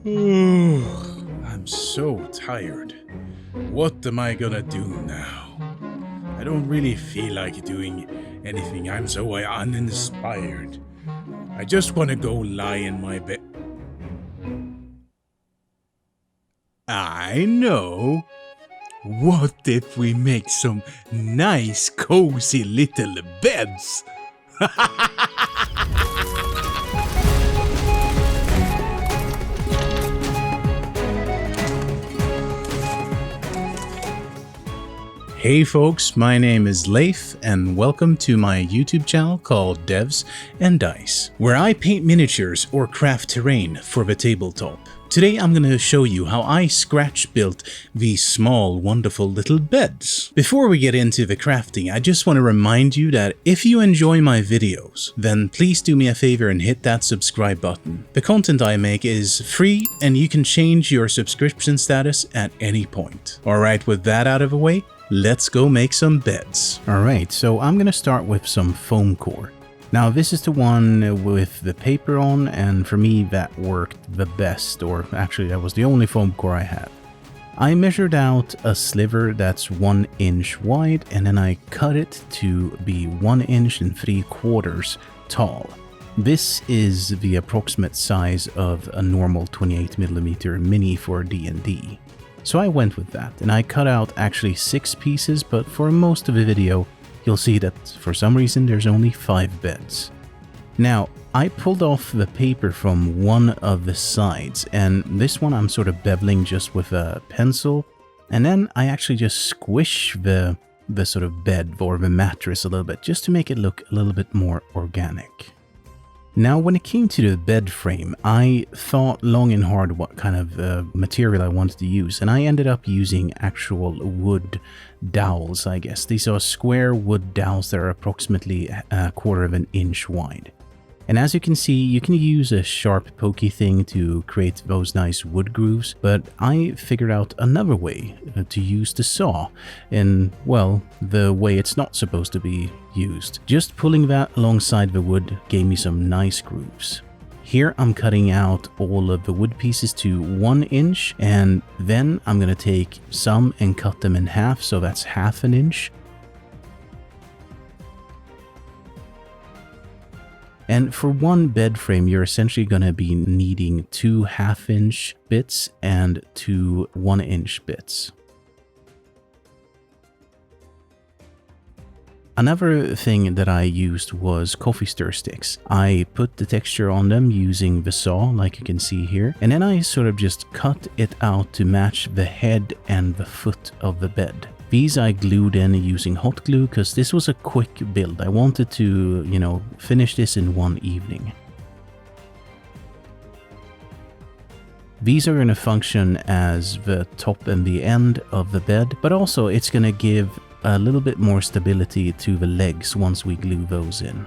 I'm so tired. What am I gonna do now? I don't really feel like doing anything. I'm so uninspired. I just want to go lie in my bed. I know. What if we make some nice, cozy little beds? Hey folks, my name is Leif and welcome to my YouTube channel called Devs and Dice, where I paint miniatures or craft terrain for the tabletop. Today I'm going to show you how I scratch built these small wonderful little beds. Before we get into the crafting, I just want to remind you that if you enjoy my videos, then please do me a favor and hit that subscribe button. The content I make is free and you can change your subscription status at any point. Alright, with that out of the way, let's go make some beds. Alright, so I'm going to start with some foam core. Now this is the one with the paper on, and for me that worked the best, or actually that was the only foam core I had. I measured out a sliver that's 1 inch wide and then I cut it to be 1 inch and 3/4 tall. This is the approximate size of a normal 28mm mini for D&D. So I went with that, and I cut out actually 6 pieces, but for most of the video, you'll see that for some reason there's only 5 beds. Now, I pulled off the paper from one of the sides, and this one I'm sort of beveling just with a pencil, and then I actually just squish the sort of bed or the mattress a little bit, just to make it look a little bit more organic. Now, when it came to the bed frame, I thought long and hard what kind of material I wanted to use, and I ended up using actual wood dowels, I guess. These are square wood dowels that are approximately 1/4 of an inch wide. And as you can see, you can use a sharp pokey thing to create those nice wood grooves, but I figured out another way to use the saw in, well, the way it's not supposed to be used. Just pulling that alongside the wood gave me some nice grooves. Here I'm cutting out all of the wood pieces to 1 inch, and then I'm gonna take some and cut them in half, so that's 1/2 inch. And for one bed frame, you're essentially going to be needing 2 1/2-inch bits and 2 1-inch bits. Another thing that I used was coffee stir sticks. I put the texture on them using the saw, like you can see here, and then I sort of just cut it out to match the head and the foot of the bed. These I glued in using hot glue because this was a quick build. I wanted to, finish this in one evening. These are going to function as the top and the end of the bed, but also it's going to give a little bit more stability to the legs once we glue those in.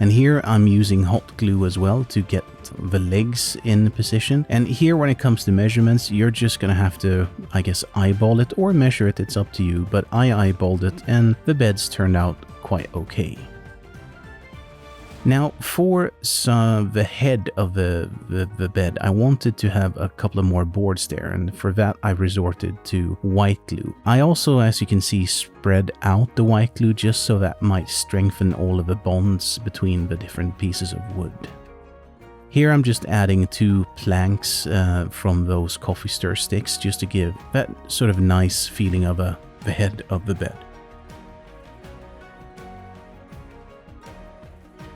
And here I'm using hot glue as well to get the legs in position. And here when it comes to measurements, you're just gonna have to, I guess, eyeball it or measure it, it's up to you. But I eyeballed it and the beds turned out quite okay. Now for the head of the bed, I wanted to have a couple of more boards there, and for that I resorted to white glue. I also, as you can see, spread out the white glue just so that might strengthen all of the bonds between the different pieces of wood. Here I'm just adding 2 planks from those coffee stir sticks just to give that sort of nice feeling of the head of the bed.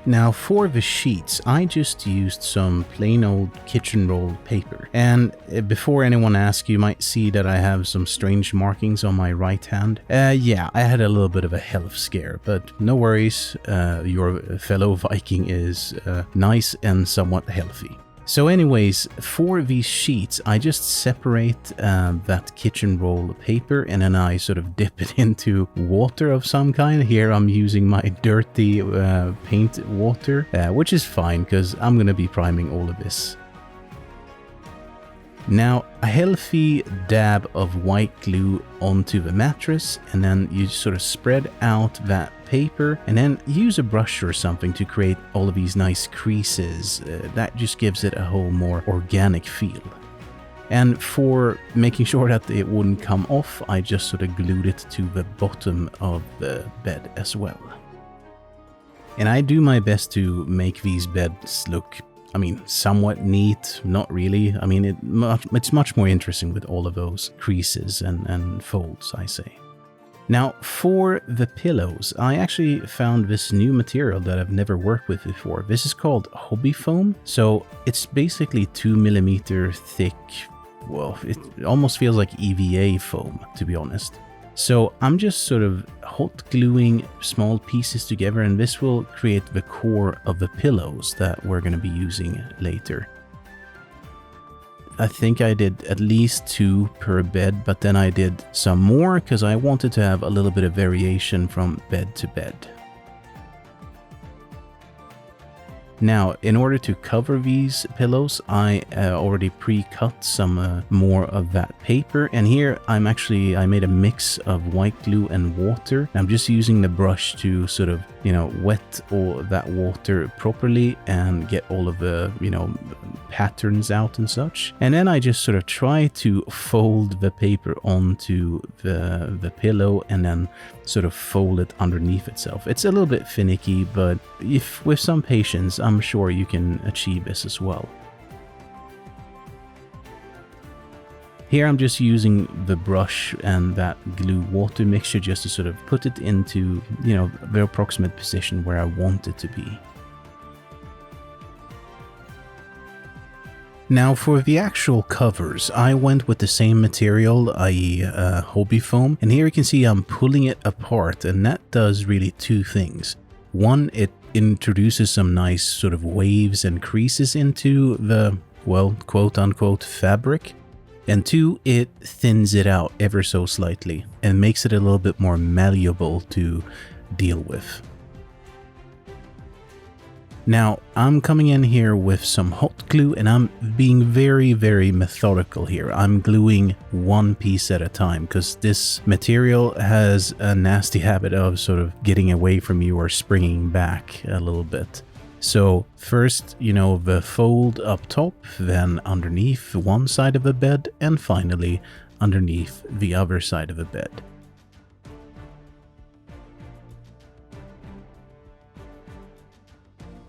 Now for the sheets, I just used some plain old kitchen roll paper. And before anyone asks, you might see that I have some strange markings on my right hand. Yeah, I had a little bit of a health scare, but no worries, your fellow Viking is nice and somewhat healthy. So anyways, for these sheets, I just separate that kitchen roll paper and then I sort of dip it into water of some kind. Here I'm using my dirty paint water, which is fine because I'm going to be priming all of this. Now, a healthy dab of white glue onto the mattress, and then you sort of spread out that paper and then use a brush or something to create all of these nice creases. That just gives it a whole more organic feel. And for making sure that it wouldn't come off, I just sort of glued it to the bottom of the bed as well. And I do my best to make these beds look, I mean, somewhat neat, not really. I mean, it's much more interesting with all of those creases and folds, I say. Now, for the pillows, I actually found this new material that I've never worked with before. This is called hobby foam. So it's basically 2mm thick. Well, it almost feels like EVA foam, to be honest. So I'm just sort of hot gluing small pieces together, and this will create the core of the pillows that we're going to be using later. I think I did at least 2 per bed, but then I did some more because I wanted to have a little bit of variation from bed to bed. Now, in order to cover these pillows, I already pre-cut some more of that paper. And here I made a mix of white glue and water. I'm just using the brush to sort of, wet all that water properly and get all of the, patterns out and such. And then I just sort of try to fold the paper onto the pillow and then sort of fold it underneath itself. It's a little bit finicky, but if with some patience, I'm sure you can achieve this as well. Here I'm just using the brush and that glue water mixture just to sort of put it into, the approximate position where I want it to be. Now for the actual covers, I went with the same material, i.e. hobby foam, and here you can see I'm pulling it apart, and that does really 2 things. One, it introduces some nice sort of waves and creases into the, well, quote-unquote fabric, and 2, it thins it out ever so slightly and makes it a little bit more malleable to deal with. Now, I'm coming in here with some hot glue and I'm being very, very methodical here. I'm gluing 1 piece at a time because this material has a nasty habit of sort of getting away from you or springing back a little bit. So first, the fold up top, then underneath one side of the bed, and finally underneath the other side of the bed.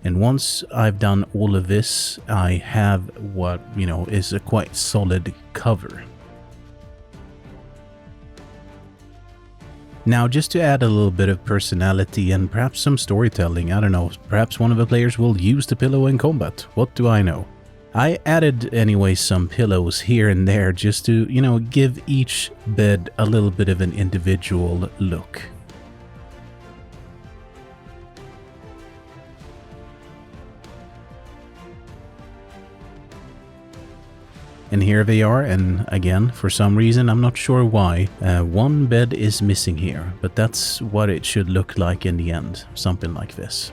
And once I've done all of this, I have what, is a quite solid cover. Now, just to add a little bit of personality and perhaps some storytelling, I don't know, perhaps one of the players will use the pillow in combat. What do I know? I added anyway some pillows here and there just to, give each bed a little bit of an individual look. And here they are, and again, for some reason, I'm not sure why, 1 bed is missing here, but that's what it should look like in the end, something like this.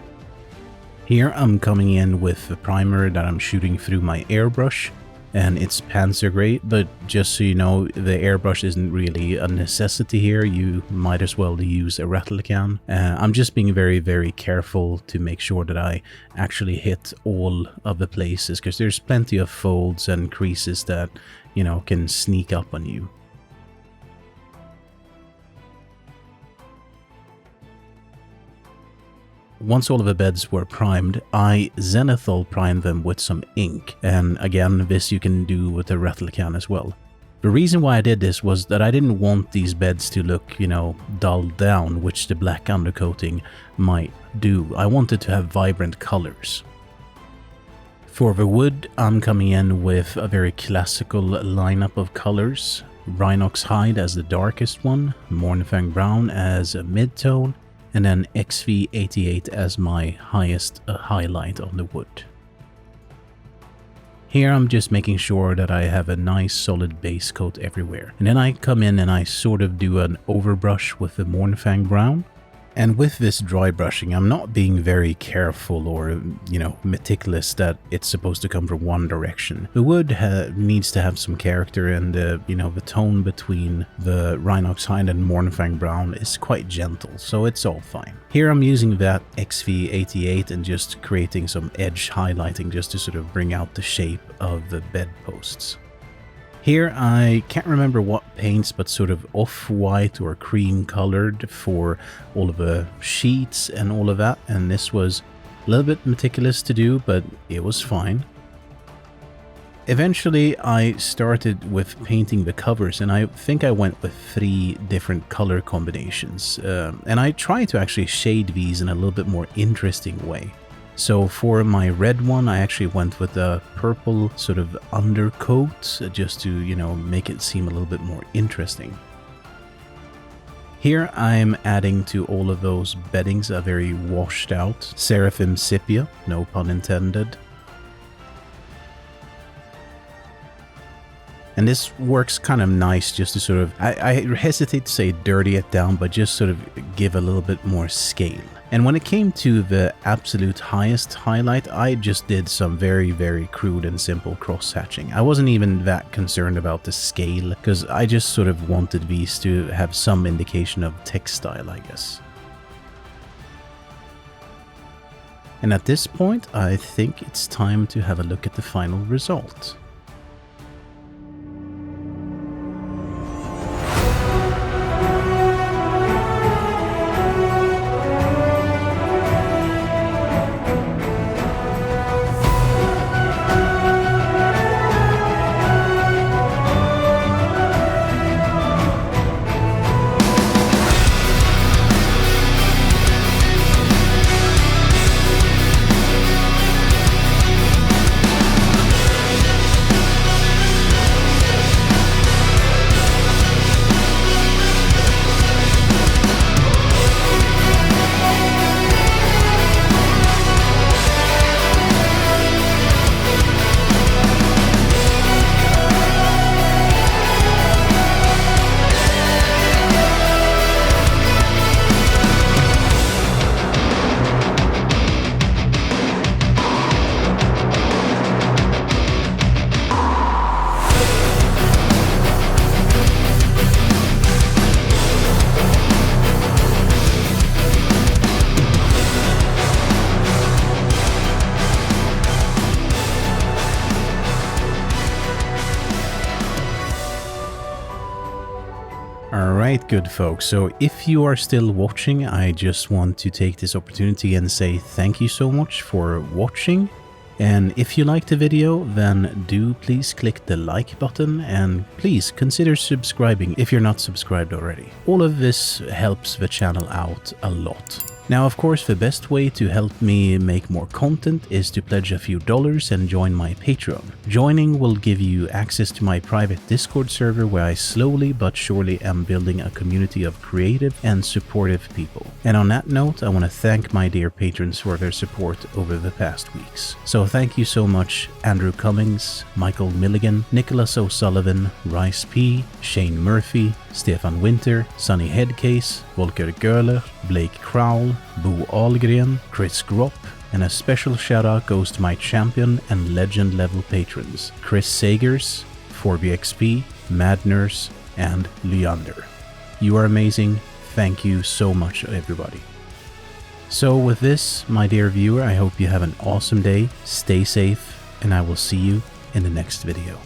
Here I'm coming in with the primer that I'm shooting through my airbrush, and it's Panzer Gray, but just so you know, the airbrush isn't really a necessity here. You might as well use a rattle can. I'm just being very, very careful to make sure that I actually hit all of the places, because there's plenty of folds and creases that, can sneak up on you. Once all of the beds were primed, I zenithal primed them with some ink, and again, this you can do with a rattle can as well. The reason why I did this was that I didn't want these beds to look, dulled down, which the black undercoating might do. I wanted to have vibrant colors. For the wood, I'm coming in with a very classical lineup of colors. Rhinox Hide as the darkest one, Mornfang Brown as a mid-tone, and then XV88 as my highest highlight on the wood. Here I'm just making sure that I have a nice solid base coat everywhere. And then I come in and I sort of do an overbrush with the Mornfang Brown. And with this dry brushing, I'm not being very careful or, meticulous that it's supposed to come from one direction. The wood needs to have some character, and, the tone between the Rhinox Hide and Mornfang Brown is quite gentle, so it's all fine. Here I'm using that XV88 and just creating some edge highlighting just to sort of bring out the shape of the bedposts. Here I can't remember what paints, but sort of off-white or cream colored for all of the sheets and all of that, and this was a little bit meticulous to do, but it was fine. Eventually I started with painting the covers, and I think I went with 3 different color combinations, and I tried to actually shade these in a little bit more interesting way. So for my red one, I actually went with a purple sort of undercoat just to, make it seem a little bit more interesting. Here I'm adding to all of those beddings a very washed out Seraphim sepia, no pun intended. And this works kind of nice just to sort of, I hesitate to say dirty it down, but just sort of give a little bit more scale. And when it came to the absolute highest highlight, I just did some very, very crude and simple cross-hatching. I wasn't even that concerned about the scale, because I just sort of wanted these to have some indication of textile, I guess. And at this point, I think it's time to have a look at the final result. Alright, good folks, so if you are still watching, I just want to take this opportunity and say thank you so much for watching. And if you liked the video, then do please click the like button, and please consider subscribing if you're not subscribed already. All of this helps the channel out a lot. Now, of course, the best way to help me make more content is to pledge a few dollars and join my Patreon. Joining will give you access to my private Discord server, where I slowly but surely am building a community of creative and supportive people. And on that note, I want to thank my dear patrons for their support over the past weeks. So thank you so much, Andrew Cummings, Michael Milligan, Nicholas O'Sullivan, Rice P, Shane Murphy, Stefan Winter, Sunny Headcase, Volker Göhler, Blake Crowell, Bo Ahlgren, Chris Gropp, and a special shout out goes to my champion and legend level patrons, Chris Sagers, 4BXP, Mad Nurse, and Leander. You are amazing. Thank you so much, everybody. So with this, my dear viewer, I hope you have an awesome day, stay safe, and I will see you in the next video.